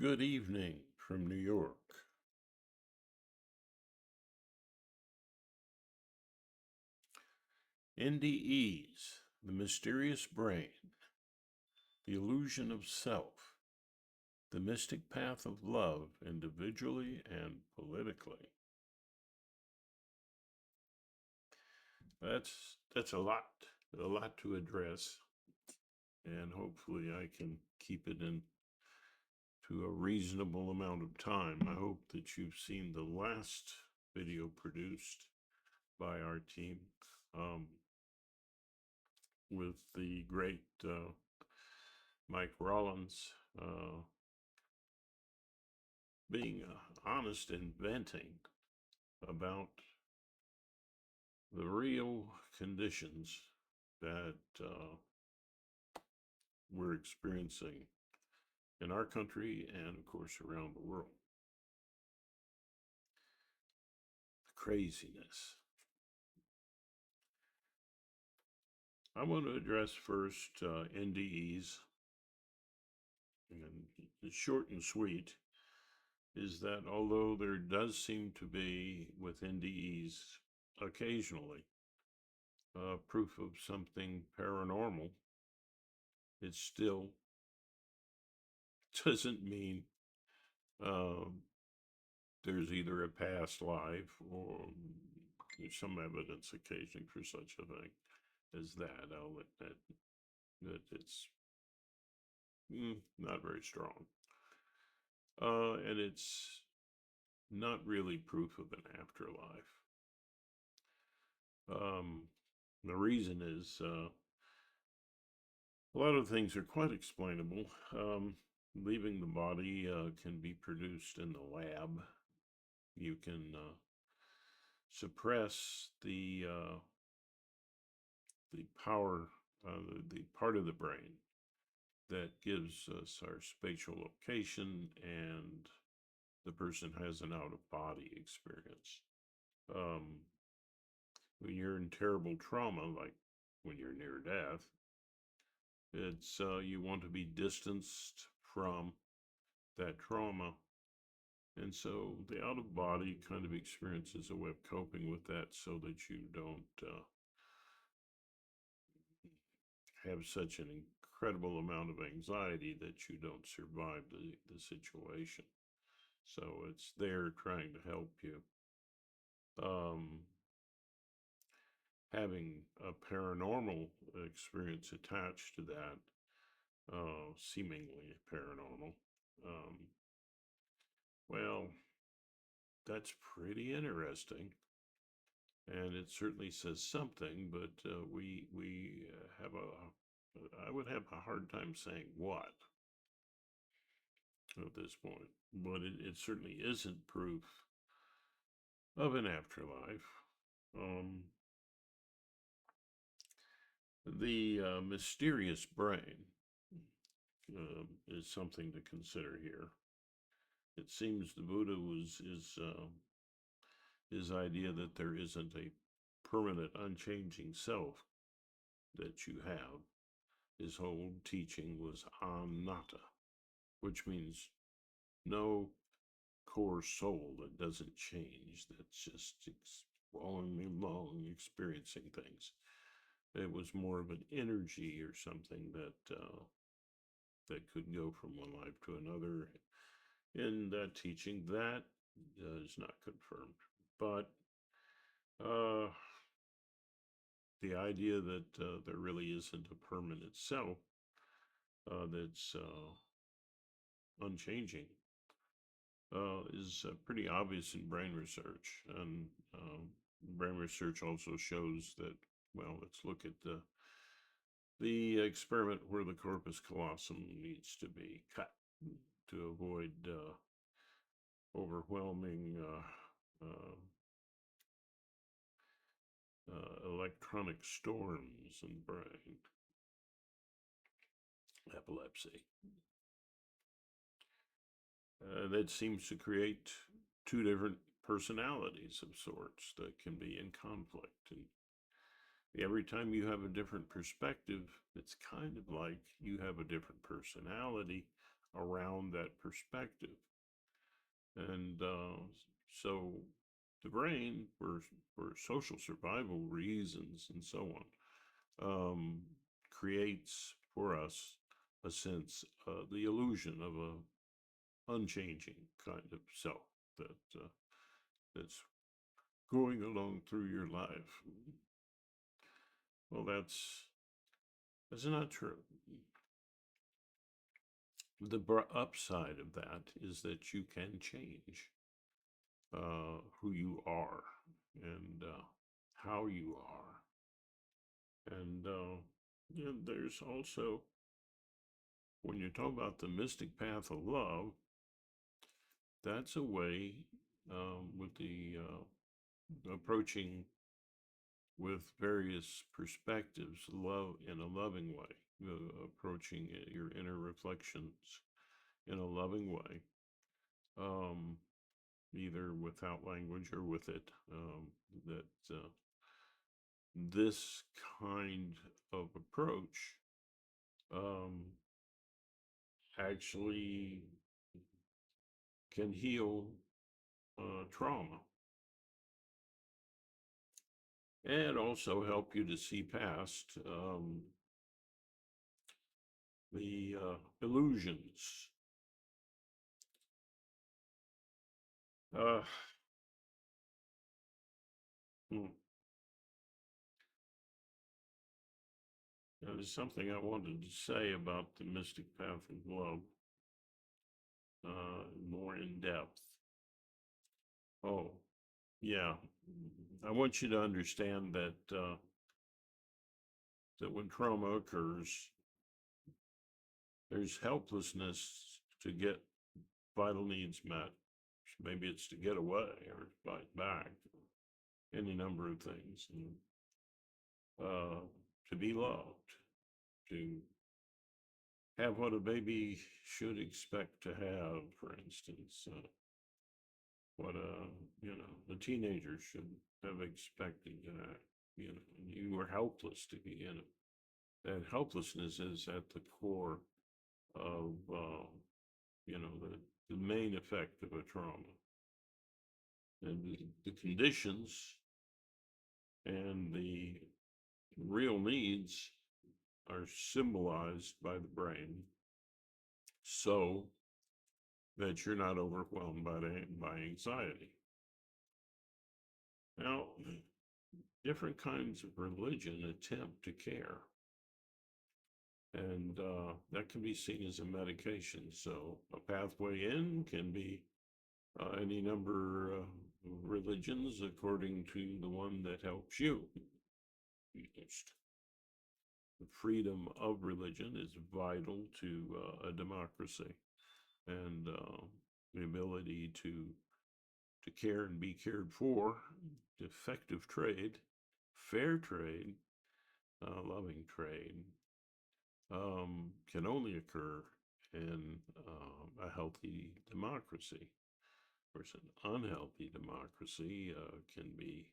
Good evening from New York. NDEs, the mysterious brain, the illusion of self, the mystic path of love individually and politically. That's a lot to address, and hopefully I can keep it in to a reasonable amount of time. I hope that you've seen the last video produced by our team with the great Mike Rollins being honest and venting about the real conditions that we're experiencing in our country and, of course, around the world. The craziness. I want to address first NDEs, and it's short and sweet, is that although there does seem to be with NDEs occasionally proof of something paranormal, it still doesn't mean there's either a past life or there's some evidence occasionally for such a thing as that. I'll admit that it's not very strong. And it's not really proof of an afterlife. The reason is a lot of things are quite explainable. Leaving the body can be produced in the lab. You can suppress the power, the part of the brain that gives us our spatial location, and the person has an out-of-body experience. When you're in terrible trauma, like when you're near death, it's you want to be distanced from that trauma. And so the out-of-body kind of experience is a way of coping with that so that you don't have such an incredible amount of anxiety that you don't survive the situation. So it's there trying to help you. Having a paranormal experience attached to that, seemingly paranormal, well, that's pretty interesting. And it certainly says something, but we have I would have a hard time saying what at this point. But it certainly isn't proof of an afterlife. The mysterious brain is something to consider here. It seems the Buddha was his idea that there isn't a permanent, unchanging self that you have. His whole teaching was anatta, which means no core soul that doesn't change, that's just following along, experiencing things. It was more of an energy or something that that could go from one life to another. In that teaching, that is not confirmed. But the idea that there really isn't a permanent self that's unchanging is pretty obvious in brain research. And brain research also shows that, well, let's look at the experiment where the corpus callosum needs to be cut to avoid overwhelming electronic storms in the brain, epilepsy. That seems to create two different personalities of sorts that can be in conflict. And every time you have a different perspective, it's kind of like you have a different personality around that perspective. And so the brain, for social survival reasons and so on, creates for us a sense, the illusion of a unchanging kind of self that that's going along through your life. Well, that's not true. The upside of that is that you can change who you are and how you are. And there's also, when you talk about the mystic path of love, that's a way with the approaching with various perspectives, love in a loving way, approaching your inner reflections in a loving way, um, either without language or with it. That this kind of approach um, actually can heal trauma and also help you to see past the illusions. Uh, hmm, there's something I wanted to say about the mystic path of love, more in depth. Oh, yeah. I want you to understand that when trauma occurs, there's helplessness to get vital needs met. Maybe it's to get away or fight back, any number of things. And, to be loved, to have what a baby should expect to have, for instance, what a teenager should have expected to have. You were helpless to be in it. That helplessness is at the core of the main effect of a trauma, and the conditions and the real needs are symbolized by the brain so that you're not overwhelmed by anxiety. Now, different kinds of religion attempt to care, and that can be seen as a medication. So, a pathway in can be any number of religions according to the one that helps you. The freedom of religion is vital to a democracy, and the ability to care and be cared for, effective trade, fair trade, loving trade, can only occur in a healthy democracy. Of course, an unhealthy democracy can be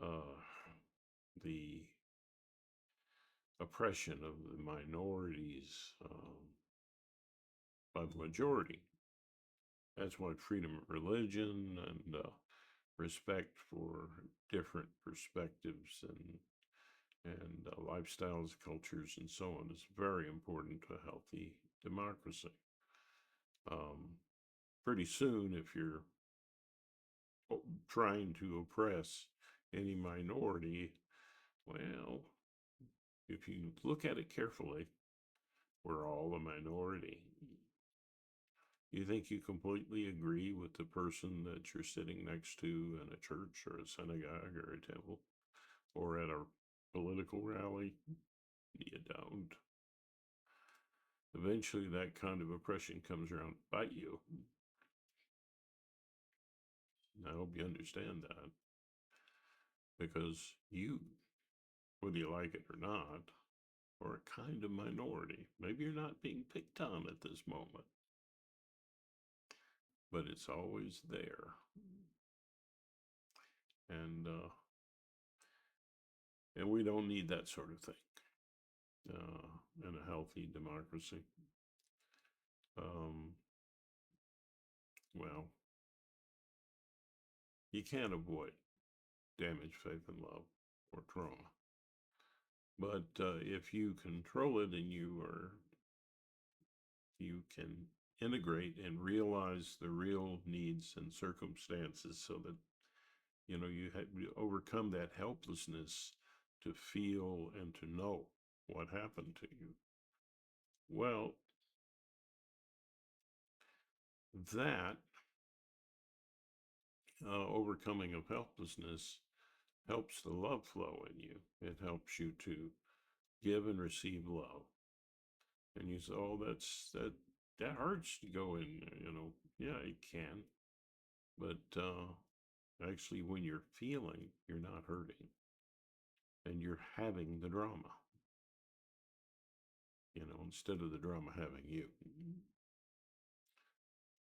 uh, the oppression of the minorities by the majority. That's why freedom of religion and respect for different perspectives and lifestyles, cultures, and so on is very important to a healthy democracy. Um, Pretty soon, if you're trying to oppress any minority, well, if you look at it carefully, we're all a minority. You think you completely agree with the person that you're sitting next to in a church or a synagogue or a temple or at a political rally? You don't. Eventually, that kind of oppression comes around to bite you. I hope you understand that, because you, whether you like it or not, are a kind of minority. Maybe you're not being picked on at this moment, but it's always there. And and we don't need that sort of thing in a healthy democracy. Um, well, you can't avoid damaged faith and love or trauma. But if you control it and you can integrate and realize the real needs and circumstances so that you overcome that helplessness to feel and to know what happened to you. Well, that overcoming of helplessness helps the love flow in you. It helps you to give and receive love. And you say, "Oh, that hurts to go in." Yeah, it can. But actually, when you're feeling, you're not hurting, and you're having the drama. Instead of the drama having you.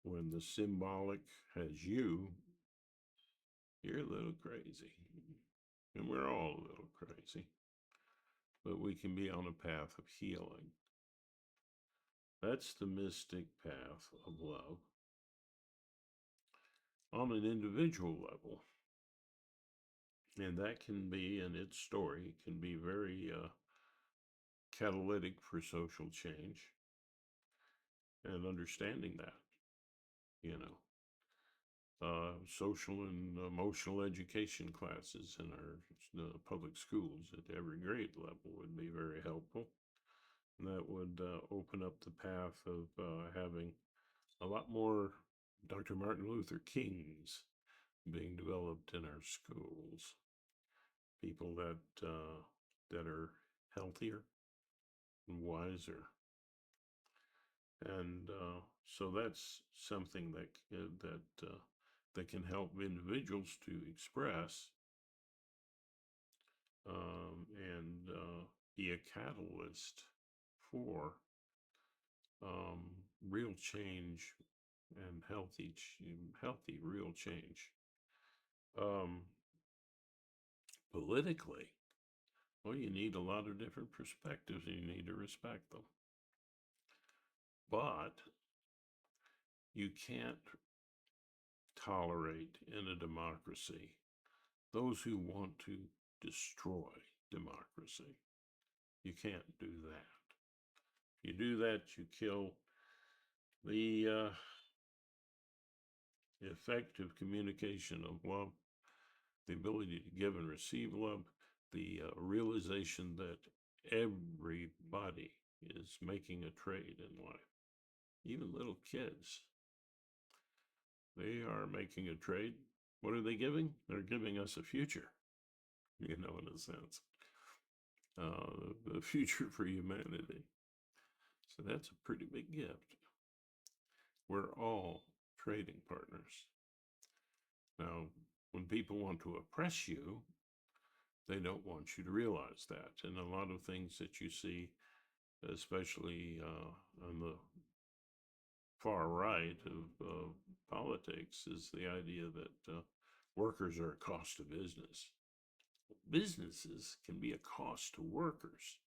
When the symbolic has you, you're a little crazy. And we're all a little crazy. But we can be on a path of healing. That's the mystic path of love. On an individual level, and that can be, in its story, can be very catalytic for social change and understanding that, you know. Social and emotional education classes in our public schools at every grade level would be very helpful. And that would open up the path of having a lot more Dr. Martin Luther Kings being developed in our schools. People that are healthier and wiser, and so that's something that can help individuals to express and be a catalyst for um, real change and healthy real change. Um, Politically, well, you need a lot of different perspectives and you need to respect them. But you can't tolerate in a democracy those who want to destroy democracy. You can't do that. If you do that, you kill the effective communication of love, the ability to give and receive love, the realization that everybody is making a trade in life, even little kids. They are making a trade. What are they giving? They're giving us a future, in a sense. The future for humanity. So that's a pretty big gift. We're all trading partners. Now, when people want to oppress you, they don't want you to realize that. And a lot of things that you see, especially on the far right of politics, is the idea that workers are a cost to business. Businesses can be a cost to workers.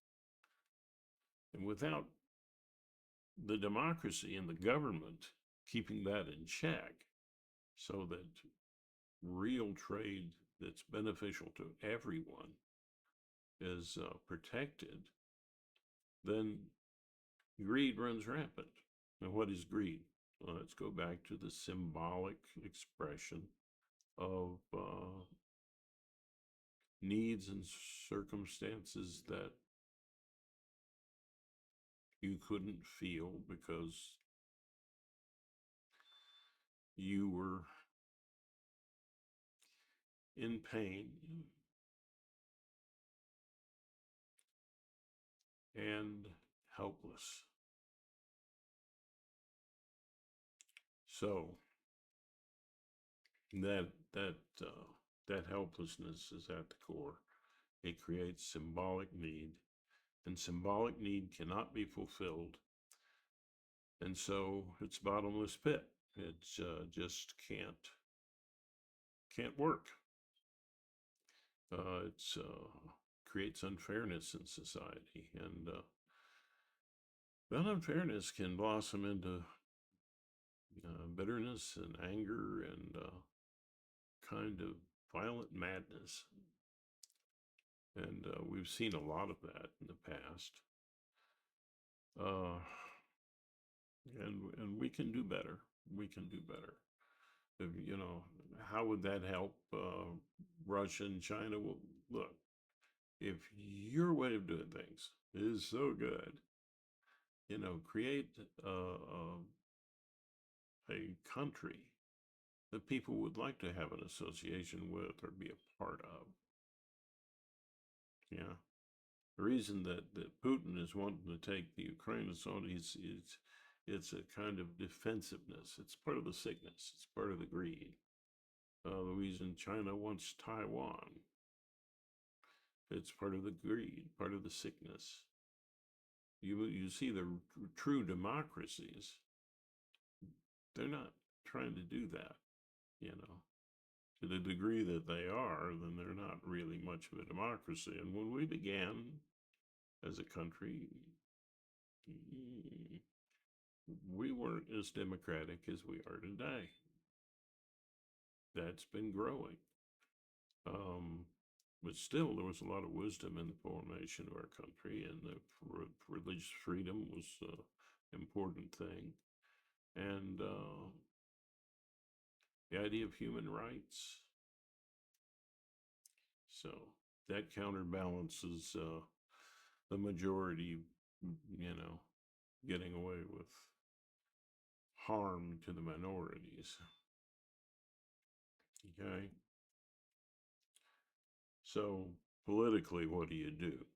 And without the democracy and the government keeping that in check so that real trade that's beneficial to everyone is protected, then greed runs rampant. Now, what is greed? Well, let's go back to the symbolic expression of needs and circumstances that you couldn't feel because you were in pain and helpless. So that that that helplessness is at the core. It creates symbolic need, and symbolic need cannot be fulfilled, and so it's bottomless pit. It just can't work. It creates unfairness in society, and That unfairness can blossom into bitterness and anger and kind of violent madness. And we've seen a lot of that in the past. Uh, and we can do better. We can do better. If, you know, how would that help Russia and China? Well, look, if your way of doing things is so good, create a country that people would like to have an association with or be a part of. Yeah. The reason that Putin is wanting to take the Ukraine is on it's a kind of defensiveness. It's part of the sickness. It's part of the greed. The reason China wants Taiwan, it's part of the greed, part of the sickness. You see the true democracies, they're not trying to do that, you know. To the degree that they are, then they're not really much of a democracy. And when we began as a country, we weren't as democratic as we are today. That's been growing. But still, there was a lot of wisdom in the formation of our country, and the religious freedom was an important thing. And the idea of human rights. So that counterbalances the majority, getting away with harm to the minorities. Okay. So politically, what do you do?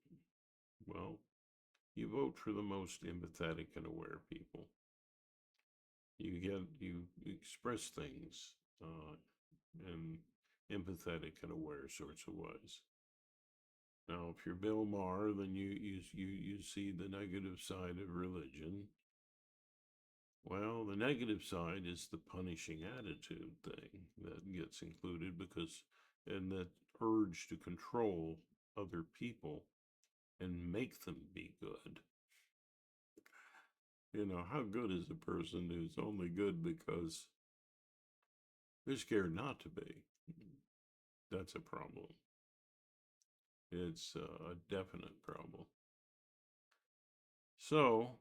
Well, you vote for the most empathetic and aware people. You express things in empathetic and aware sorts of ways. Now, if you're Bill Maher, then you see the negative side of religion. Well, the negative side is the punishing attitude thing that gets included and that urge to control other people and make them be good. How good is a person who's only good because they're scared not to be? That's a problem. It's a definite problem. So,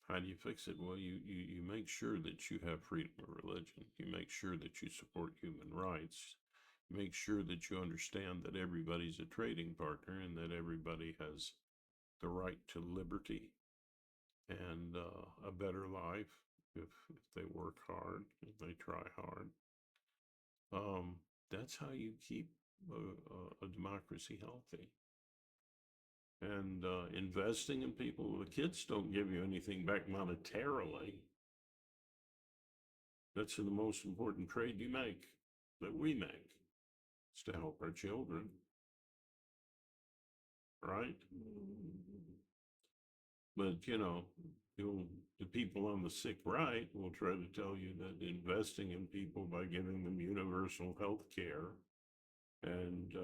how do you fix it? Well, you make sure that you have freedom of religion. You make sure that you support human rights. You make sure that you understand that everybody's a trading partner and that everybody has the right to liberty and a better life if they work hard, if they try hard. That's how you keep a democracy healthy. And investing in people, the kids don't give you anything back monetarily. That's the most important trade you make, that we make. It's to help our children, right? But the people on the sick right will try to tell you that investing in people by giving them universal health care, and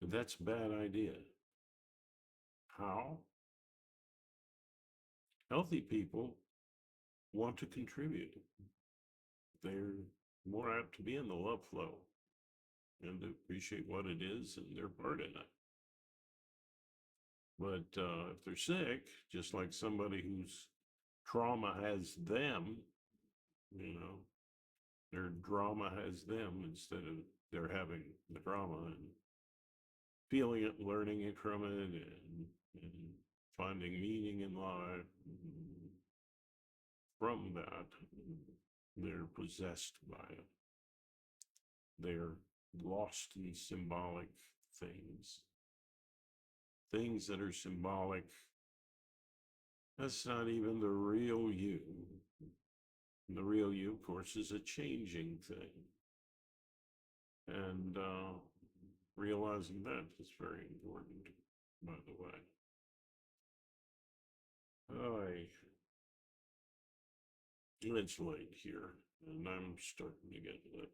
that's a bad idea. How? Healthy people want to contribute. They're more apt to be in the love flow and to appreciate what it is and their part in it. But if they're sick, just like somebody whose trauma has them, their drama has them instead of they're having the drama and feeling it, learning it from it, and finding meaning in life. From that, they're possessed by it. They're lost in symbolic things. Things that are symbolic, that's not even the real you. The real you, of course, is a changing thing. And realizing that is very important, by the way. It's late here, and I'm starting to get a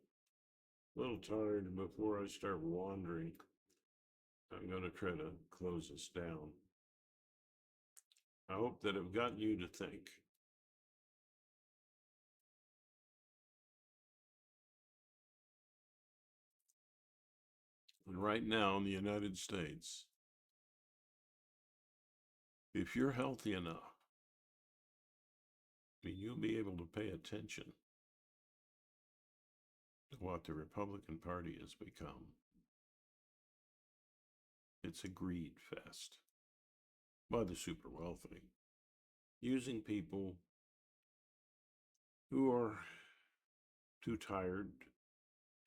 little tired before I start wandering. I'm going to try to close this down. I hope that I've gotten you to think. And right now in the United States, if you're healthy enough, I mean, you'll be able to pay attention to what the Republican Party has become. It's a greed fest by the super wealthy, using people who are too tired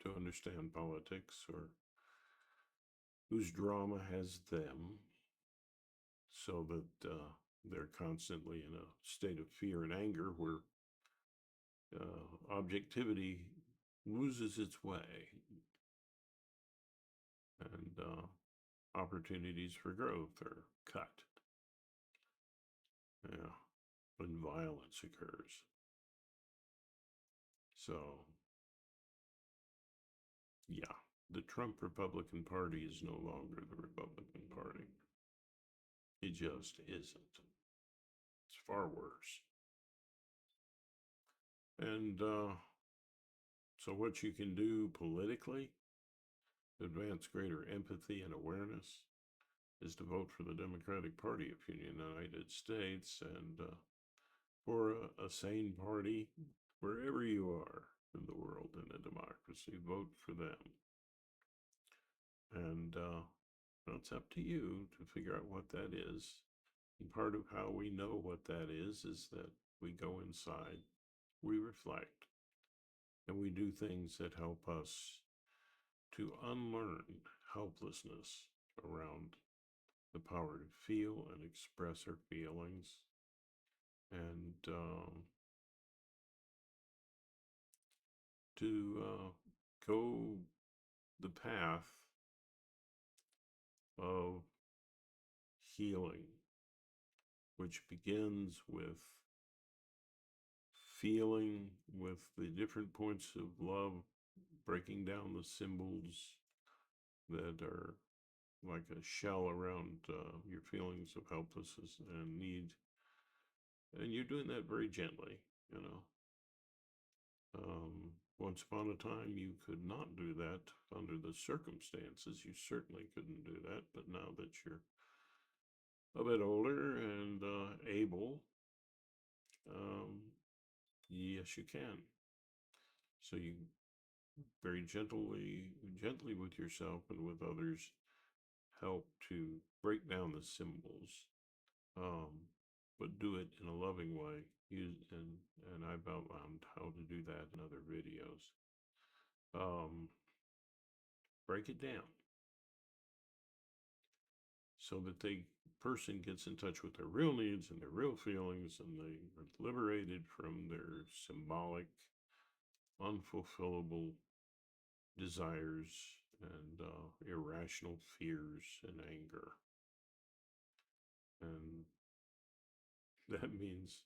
to understand politics or whose drama has them, so that they're constantly in a state of fear and anger where objectivity loses its way, and opportunities for growth are cut. Yeah, when violence occurs. So, yeah, the Trump Republican Party is no longer the Republican Party. It just isn't. It's far worse. And so, what you can do politically to advance greater empathy and awareness is to vote for the Democratic Party if you're in the United States, and for a sane party wherever you are in the world in a democracy, vote for them. And it's up to you to figure out what that is. And part of how we know what that is that we go inside, we reflect, and we do things that help us to unlearn helplessness around the power to feel and express our feelings, and to go the path of healing, which begins with feeling with the different points of love, breaking down the symbols that are like a shell around your feelings of helplessness and need. And you're doing that very gently, you know. Once upon a time, you could not do that under the circumstances. You certainly couldn't do that. But now that you're a bit older and able, yes, you can. So you very gently with yourself and with others, help to break down the symbols, but do it in a loving way. And I've outlined how to do that in other videos. Break it down so that the person gets in touch with their real needs and their real feelings, and they are liberated from their symbolic, unfulfillable desires and irrational fears and anger. And that means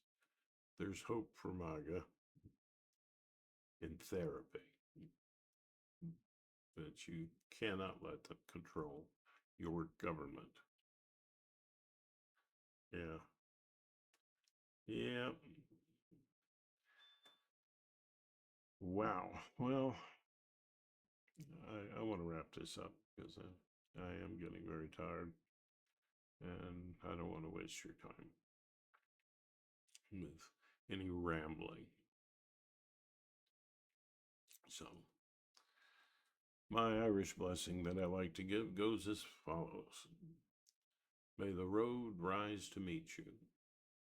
there's hope for MAGA in therapy, that you cannot let them control your government. Yeah. Yeah. Wow. Well, I want to wrap this up because I am getting very tired, and I don't want to waste your time with any rambling. So, my Irish blessing that I like to give goes as follows. May the road rise to meet you.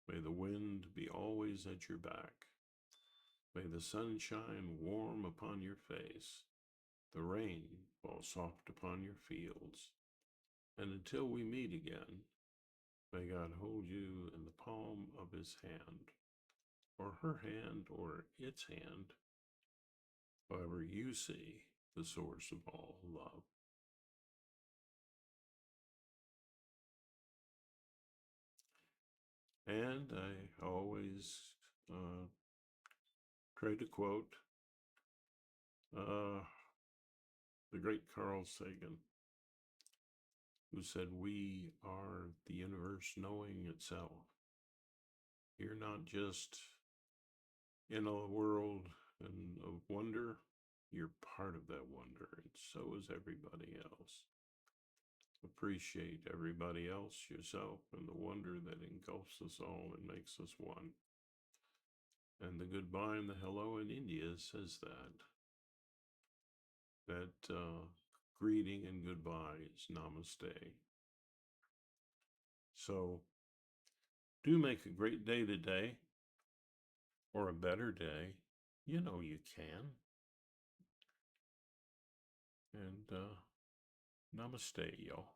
May the wind be always at your back. May the sun shine warm upon your face, the rain fall soft upon your fields. And until we meet again, may God hold you in the palm of his hand, or her hand, or its hand, however you see the source of all love. And I always try to quote the great Carl Sagan. who said, "We are the universe knowing itself. You're not just in a world of wonder, you're part of that wonder, and so is everybody else. Appreciate everybody else, yourself, and the wonder that engulfs us all and makes us one." And the goodbye and the hello in India says that. That greeting and goodbye is namaste. So do make a great day today, or a better day. You know you can. And namaste, y'all.